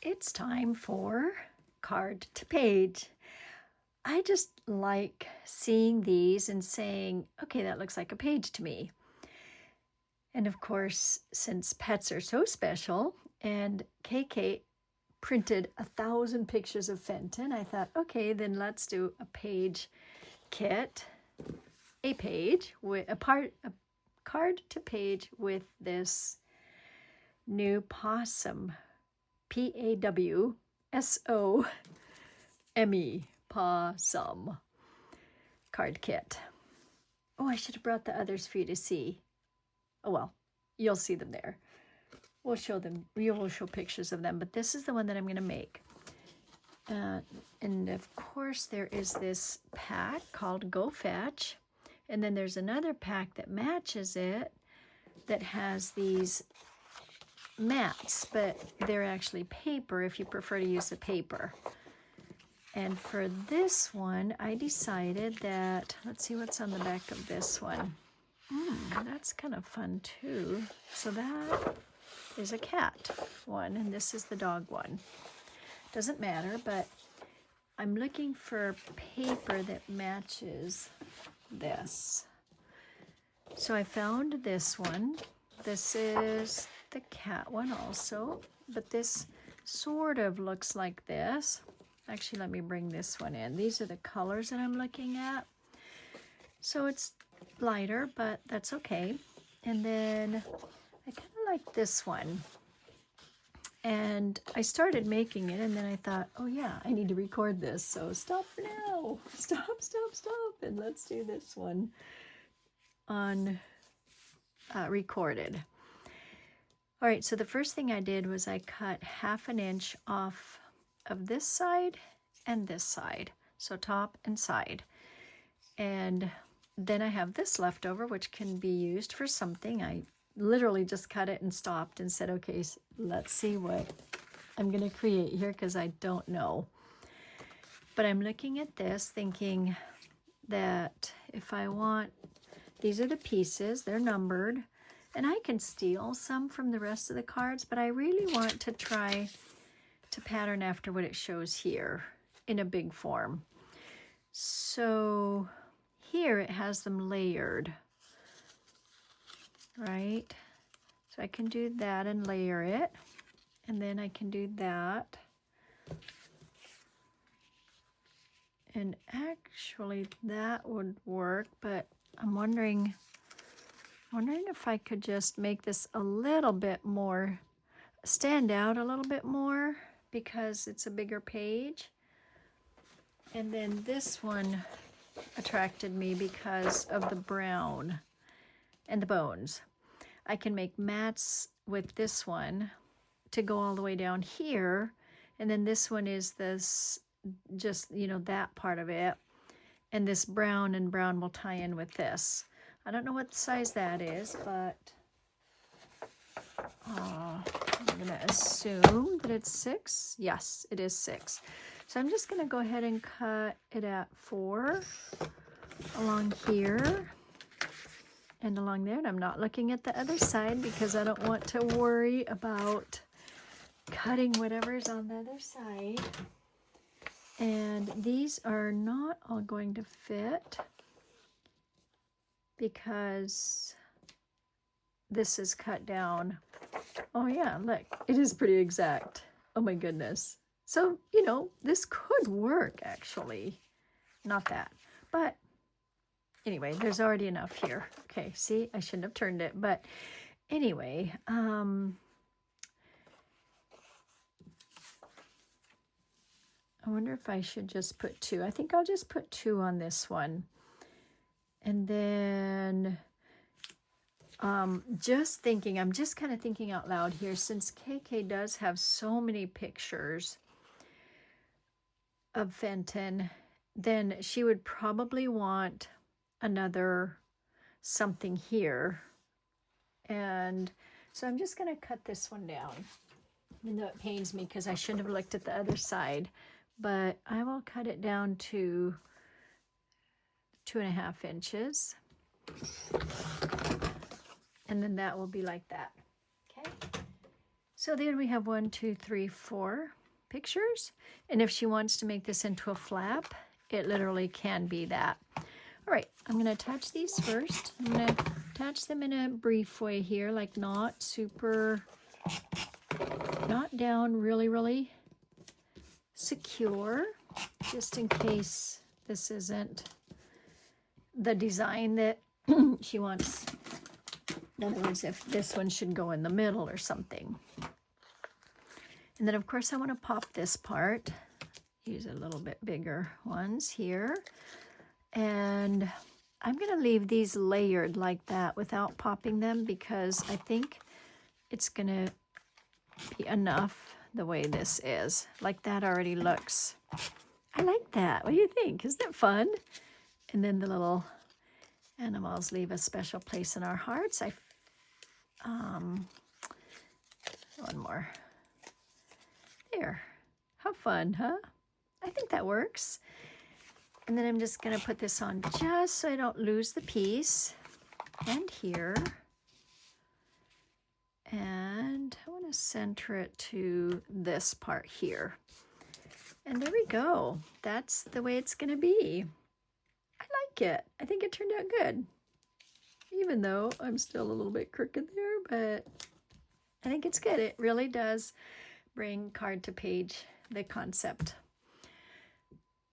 It's time for card to page. I just like seeing these and saying, okay, that looks like a page to me. And of course, since pets are so special and KK printed 1,000 pictures of Fenton, I thought, okay, then let's do a page kit, a page with a card to page with this new Pawsome, Pawsome, Pawsome card kit. Oh, I should have brought the others for you to see. Oh well, you'll see them there. We'll show them. We will show pictures of them, but this is the one that I'm going to make. And of course, there is this pack called Go Fetch, and then there's another pack that matches it that has these mats, but they're actually paper if you prefer to use the paper. And for this one, I decided that, let's see what's on the back of this one. That's kind of fun too. So that is a cat one, and this is the dog one. Doesn't matter, but I'm looking for paper that matches this. So I found this one. This is the cat one also, but this sort of looks like this. Actually, let me bring this one in. These are the colors that I'm looking at. So it's lighter, but that's okay. And then I kind of like this one. And I started making it, and then I thought, oh yeah, I need to record this. So stop for now. Stop. And let's do this one on recorded. All right, so the first thing I did was I cut 1/2 inch off of this side and this side, so top and side. And then I have this left over, which can be used for something. I literally just cut it and stopped and said, okay, so let's see what I'm going to create here, because I don't know. But I'm looking at this thinking that if I want, these are the pieces, they're numbered, and I can steal some from the rest of the cards, but I really want to try to pattern after what it shows here in a big form. So here it has them layered, right? So I can do that and layer it, and then I can do that. And actually that would work, but I'm wondering if I could just make this a little bit more, stand out a little bit more, because it's a bigger page. And then this one attracted me because of the brown and the bones. I can make mats with this one to go all the way down here, and then this one is this, just, you know, that part of it, and this brown and brown will tie in with this. I don't know what size that is, but I'm gonna assume that it's 6. Yes, it is 6. So I'm just gonna go ahead and cut it at 4 along here and along there. And I'm not looking at the other side because I don't want to worry about cutting whatever's on the other side. And these are not all going to fit because this is cut down. Oh yeah, look, it is pretty exact. Oh my goodness. So, you know, this could work actually. Not that, but anyway, there's already enough here. Okay, see, I shouldn't have turned it, but anyway, I wonder if I should just put 2. I think I'll just put 2 on this one. And then just thinking, I'm just kind of thinking out loud here, since KK does have so many pictures of Fenton, then she would probably want another something here. And so I'm just going to cut this one down, even though it pains me because I shouldn't have looked at the other side. But I will cut it down to 2.5 inches. And then that will be like that. Okay. So then we have 1, 2, 3, 4 pictures. And if she wants to make this into a flap, it literally can be that. All right, I'm going to attach these first. I'm going to attach them in a brief way here, like not down really secure, just in case this isn't the design that she wants. In other words, if this one should go in the middle or something. And then, of course, I want to pop this part. Use a little bit bigger ones here. And I'm going to leave these layered like that without popping them because I think it's going to be enough the way this is. Like that already looks. I like that. What do you think? Isn't it fun? And then the little animals leave a special place in our hearts. One more. There. How fun, huh? I think that works. And then I'm just going to put this on just so I don't lose the piece. And here. And I want to center it to this part here. And there we go. That's the way it's going to be. I like it. I think it turned out good. Even though I'm still a little bit crooked there, but I think it's good. It really does bring card to page, the concept.